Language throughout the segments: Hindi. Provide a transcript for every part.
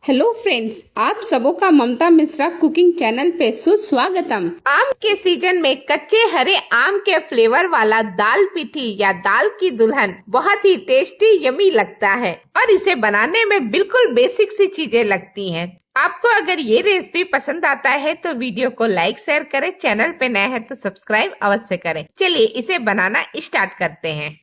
हेलो फ्रेंड्स, आप सबों का ममता मिश्रा कुकिंग चैनल पे सुस्वागतम। आम के सीजन में कच्चे हरे आम के फ्लेवर वाला दाल पिठी या दाल की दुल्हन बहुत ही टेस्टी यमी लगता है और इसे बनाने में बिल्कुल बेसिक सी चीजें लगती हैं। आपको अगर ये रेसिपी पसंद आता है तो वीडियो को लाइक शेयर करें, चैनल पे नए हैं तो सब्सक्राइब अवश्य करें। चलिए इसे बनाना स्टार्ट करते हैं।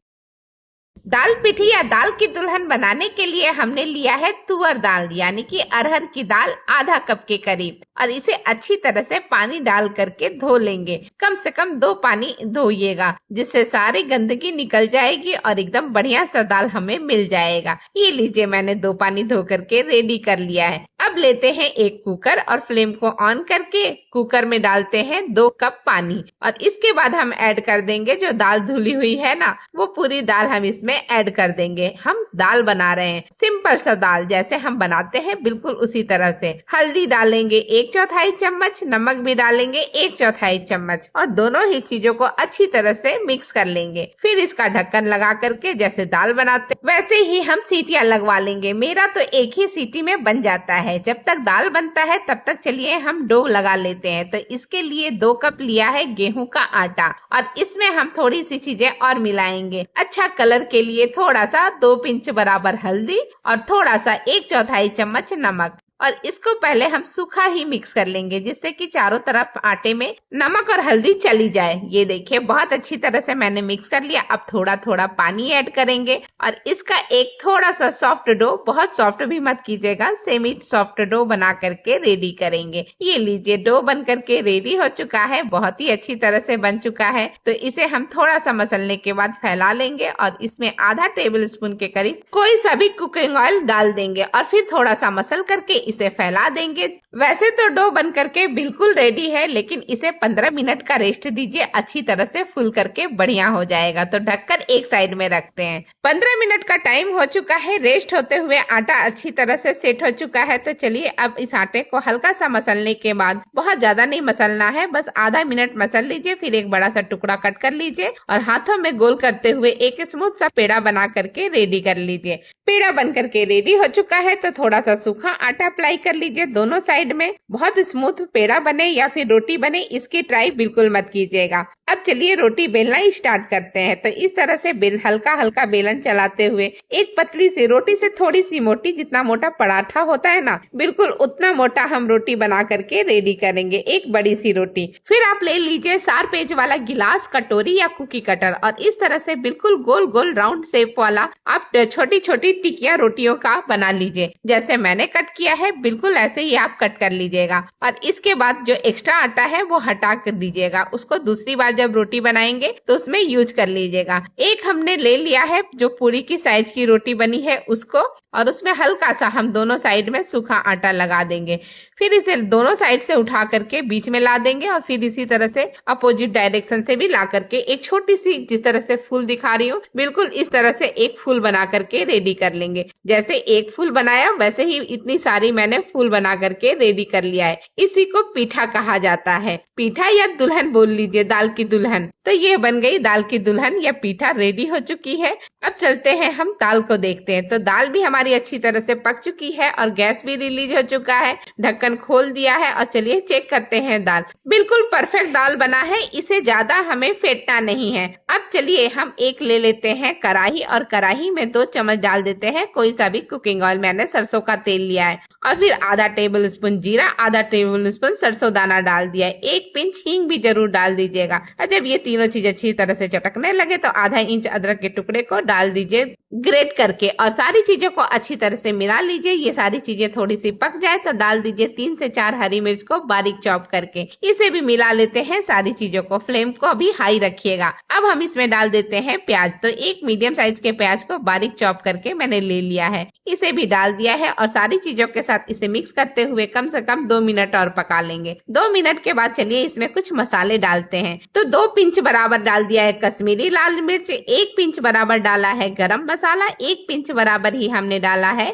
दाल पिठी या दाल की दुल्हन बनाने के लिए हमने लिया है तुअर दाल यानी कि अरहर की दाल आधा कप के करीब, और इसे अच्छी तरह से पानी डाल करके धो लेंगे। कम से कम 2 पानी धोइएगा, जिससे सारी गंदगी निकल जाएगी और एकदम बढ़िया सा दाल हमें मिल जाएगा। ये लीजिए, मैंने 2 पानी धो करके रेडी कर लिया है। अब लेते हैं एक कुकर और फ्लेम को ऑन करके कुकर में डालते हैं 2 कप पानी, और इसके बाद हम ऐड कर देंगे जो दाल धुली हुई है ना, वो पूरी दाल हम इसमें ऐड कर देंगे। हम दाल बना रहे हैं सिंपल सा दाल जैसे हम बनाते हैं, बिल्कुल उसी तरह से। हल्दी डालेंगे 1/4 चम्मच, नमक भी डालेंगे 1/4 चम्मच, और दोनों ही चीजों को अच्छी तरह से मिक्स कर लेंगे। फिर इसका ढक्कन लगा करके जैसे दाल बनाते वैसे ही हम सीटियां लगवा लेंगे। मेरा तो एक ही सीटी में बन जाता है। जब तक दाल बनता है तब तक चलिए हम डो लगा लेते हैं। तो इसके लिए 2 कप लिया है गेहूं का आटा, और इसमें हम थोड़ी सी चीजें और मिलाएंगे। अच्छा कलर के लिए थोड़ा सा 2 पिंच बराबर हल्दी और थोड़ा सा 1/4 चम्मच नमक, और इसको पहले हम सूखा ही मिक्स कर लेंगे जिससे कि चारों तरफ आटे में नमक और हल्दी चली जाए। ये देखिए बहुत अच्छी तरह से मैंने मिक्स कर लिया। अब थोड़ा थोड़ा पानी ऐड करेंगे और इसका एक थोड़ा सा सॉफ्ट डो, बहुत सॉफ्ट भी मत कीजिएगा, सेमी सॉफ्ट डो बना करके रेडी करेंगे। ये लीजिए डो बन करके रेडी हो चुका है, बहुत ही अच्छी तरह से बन चुका है। तो इसे हम थोड़ा सा मसलने के बाद फैला लेंगे और इसमें आधा टेबल स्पून के करीब कोई सा भी कुकिंग ऑयल डाल देंगे और फिर थोड़ा सा मसल करके इसे फैला देंगे। वैसे तो डो बन करके बिल्कुल रेडी है, लेकिन इसे 15 मिनट का रेस्ट दीजिए, अच्छी तरह से फूल करके बढ़िया हो जाएगा। तो ढककर एक साइड में रखते हैं। 15 मिनट का टाइम हो चुका है। रेस्ट होते हुए आटा अच्छी तरह से सेट हो चुका है। तो चलिए अब इस आटे को हल्का सा मसलने के बाद, बहुत ज्यादा नहीं मसलना है, बस आधा मिनट मसल लीजिए। फिर एक बड़ा सा टुकड़ा कट कर लीजिए और हाथों में गोल करते हुए एक स्मूथ सा पेड़ा बना करके रेडी कर लीजिए। पेड़ा बन करके रेडी हो चुका है। तो थोड़ा सा सूखा आटा अप्लाई कर लीजिए दोनों साइड में। बहुत स्मूथ पेड़ा बने या फिर रोटी बने, इसकी ट्राई बिल्कुल मत कीजिएगा। अब चलिए रोटी बेलना स्टार्ट करते हैं। तो इस तरह से हल्का हल्का बेलन चलाते हुए एक पतली सी रोटी से थोड़ी सी मोटी, जितना मोटा पराठा होता है ना, बिल्कुल उतना मोटा हम रोटी बना करके रेडी करेंगे, एक बड़ी सी रोटी। फिर आप ले लीजिए 4 पेज वाला गिलास, कटोरी या कुकी कटर, और इस तरह से बिल्कुल गोल गोल राउंड शेप वाला आप छोटी छोटी टिकिया रोटियों का बना लीजिए। जैसे मैंने कट किया है बिल्कुल ऐसे ही आप कट कर लीजिएगा, और इसके बाद जो एक्स्ट्रा आटा है वो हटा कर दीजिएगा। उसको दूसरी बार जब रोटी बनाएंगे तो उसमें यूज कर लीजिएगा। एक हमने ले लिया है जो पूरी की साइज की रोटी बनी है उसको, और उसमें हल्का सा हम दोनों साइड में सूखा आटा लगा देंगे। फिर इसे दोनों साइड से उठा करके बीच में ला देंगे, और फिर इसी तरह से अपोजिट डायरेक्शन से भी ला करके एक छोटी सी, जिस तरह से फूल दिखा रही हूँ, बिल्कुल इस तरह से एक फूल बना करके रेडी कर लेंगे। जैसे एक फूल बनाया वैसे ही इतनी सारी मैंने फूल बना करके रेडी कर लिया है। इसी को पीठा कहा जाता है। पीठा या दुल्हन बोल लीजिए, दाल की दुल्हन। तो ये बन गई दाल की दुल्हन या पीठा, रेडी हो चुकी है। अब चलते हैं हम दाल को देखते हैं। तो दाल भी हमारी अच्छी तरह से पक चुकी है और गैस भी रिलीज हो चुका है, ढक्कन खोल दिया है, और चलिए चेक करते हैं। दाल बिल्कुल परफेक्ट दाल बना है, इसे ज्यादा हमें फेंटना नहीं है। अब चलिए हम एक ले लेते हैं कढ़ाई, और कढ़ाई में 2 चम्मच डाल देते हैं कोई सा भी कुकिंग ऑयल। मैंने सरसों का तेल लिया है, और फिर आधा टेबल स्पून जीरा, आधा टेबल स्पून सरसों दाना डाल दिया है। 1 पिंच हींग भी जरूर डाल दीजिएगा। और जब ये तीनों चीज अच्छी तरह से चटकने लगे तो आधा इंच अदरक के टुकड़े को डाल दीजिए ग्रेट करके, और सारी चीजों को अच्छी तरह से मिला लीजिए। ये सारी चीजें थोड़ी सी पक जाए तो डाल दीजिए 3 से 4 हरी मिर्च को बारीक चॉप करके। इसे भी मिला लेते हैं सारी चीजों को। फ्लेम को अभी हाई रखिएगा। अब हम इसमें डाल देते हैं प्याज। तो एक मीडियम साइज के प्याज को बारीक चॉप करके मैंने ले लिया है, इसे भी डाल दिया है, और सारी चीजों के साथ इसे मिक्स करते हुए कम से कम 2 मिनट और पका लेंगे। 2 मिनट के बाद चलिए इसमें कुछ मसाले डालते हैं। तो 2 पिंच बराबर डाल दिया है कश्मीरी लाल मिर्च, 1 पिंच बराबर डाला है गरम मसाला, 1 पिंच बराबर ही हमने डाला है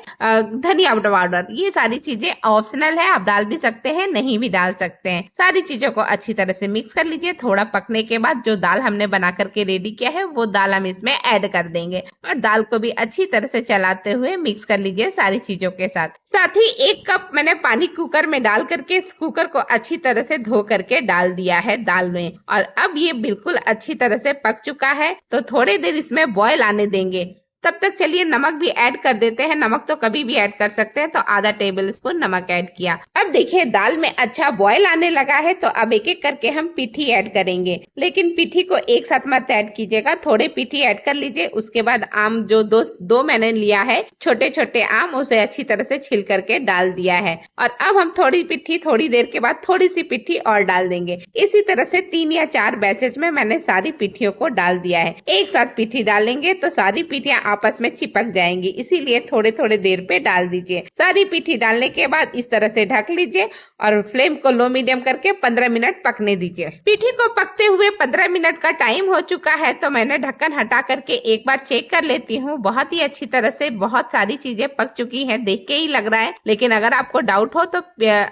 धनिया पाउडर। ये सारी चीजें ऑप्शनल है, आप डाल भी सकते हैं, नहीं भी डाल सकते हैं। सारी चीजों को अच्छी तरह से मिक्स कर लीजिए। थोड़ा पकने के बाद जो दाल हमने बना करके रेडी किया है वो दाल हम इसमें ऐड कर देंगे, और दाल को भी अच्छी तरह से चलाते हुए मिक्स कर लीजिए सारी चीजों के साथ। साथ ही अभी 1 कप मैंने पानी कुकर में डाल करके इस कुकर को अच्छी तरह से धो करके डाल दिया है दाल में। और अब ये बिल्कुल अच्छी तरह से पक चुका है, तो थोड़ी देर इसमें बॉयल आने देंगे। तब तक चलिए नमक भी ऐड कर देते हैं। नमक तो कभी भी ऐड कर सकते हैं, तो आधा टेबल स्पून नमक ऐड किया। अब देखिए दाल में अच्छा बॉयल आने लगा है, तो अब एक एक करके हम पीठी ऐड करेंगे। लेकिन पीठी को एक साथ मत ऐड कीजिएगा, थोड़े पीठी ऐड कर लीजिए। उसके बाद आम जो दो मैंने लिया है छोटे छोटे आम, उसे अच्छी तरह से छिल करके डाल दिया है। और अब हम थोड़ी पीठी थोड़ी देर के बाद थोड़ी सी पीठी और डाल देंगे। इसी तरह से 3 या 4 बैचेज में मैंने सारी पीठियों को डाल दिया है। एक साथ पीठी डालेंगे तो सारी पीठियां आपस में चिपक जाएंगी, इसीलिए थोड़े थोड़े देर पे डाल दीजिए। सारी पीठी डालने के बाद इस तरह से ढक लीजिए और फ्लेम को लो मीडियम करके 15 मिनट पकने दीजिए। पीठी को पकते हुए 15 मिनट का टाइम हो चुका है, तो मैंने ढक्कन हटा करके एक बार चेक कर लेती हूँ। बहुत ही अच्छी तरह से बहुत सारी चीजें पक चुकी हैं, देख के ही लग रहा है। लेकिन अगर आपको डाउट हो तो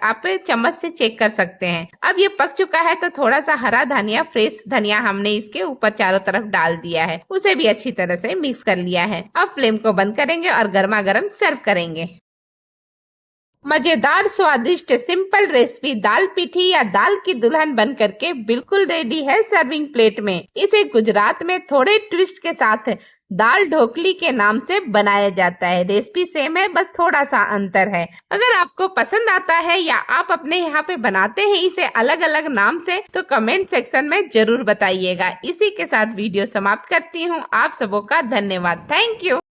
आप चम्मच से चेक कर सकते हैं। अब ये पक चुका है, तो थोड़ा सा हरा धनिया, फ्रेश धनिया हमने इसके ऊपर चारों तरफ डाल दिया है। उसे भी अच्छी तरह से मिक्स कर लिया है। अब फ्लेम को बंद करेंगे और गर्मा गर्म सर्व करेंगे। मजेदार, स्वादिष्ट, सिंपल रेसिपी दाल पीठी या दाल की दुल्हन बन करके बिल्कुल रेडी है सर्विंग प्लेट में। इसे गुजरात में थोड़े ट्विस्ट के साथ दाल ढोकली के नाम से बनाया जाता है। रेसिपी सेम है, बस थोड़ा सा अंतर है। अगर आपको पसंद आता है या आप अपने यहाँ पे बनाते हैं इसे अलग अलग नाम से, तो कमेंट सेक्शन में जरूर बताइएगा। इसी के साथ वीडियो समाप्त करती हूँ। आप सबों का धन्यवाद। Thank you.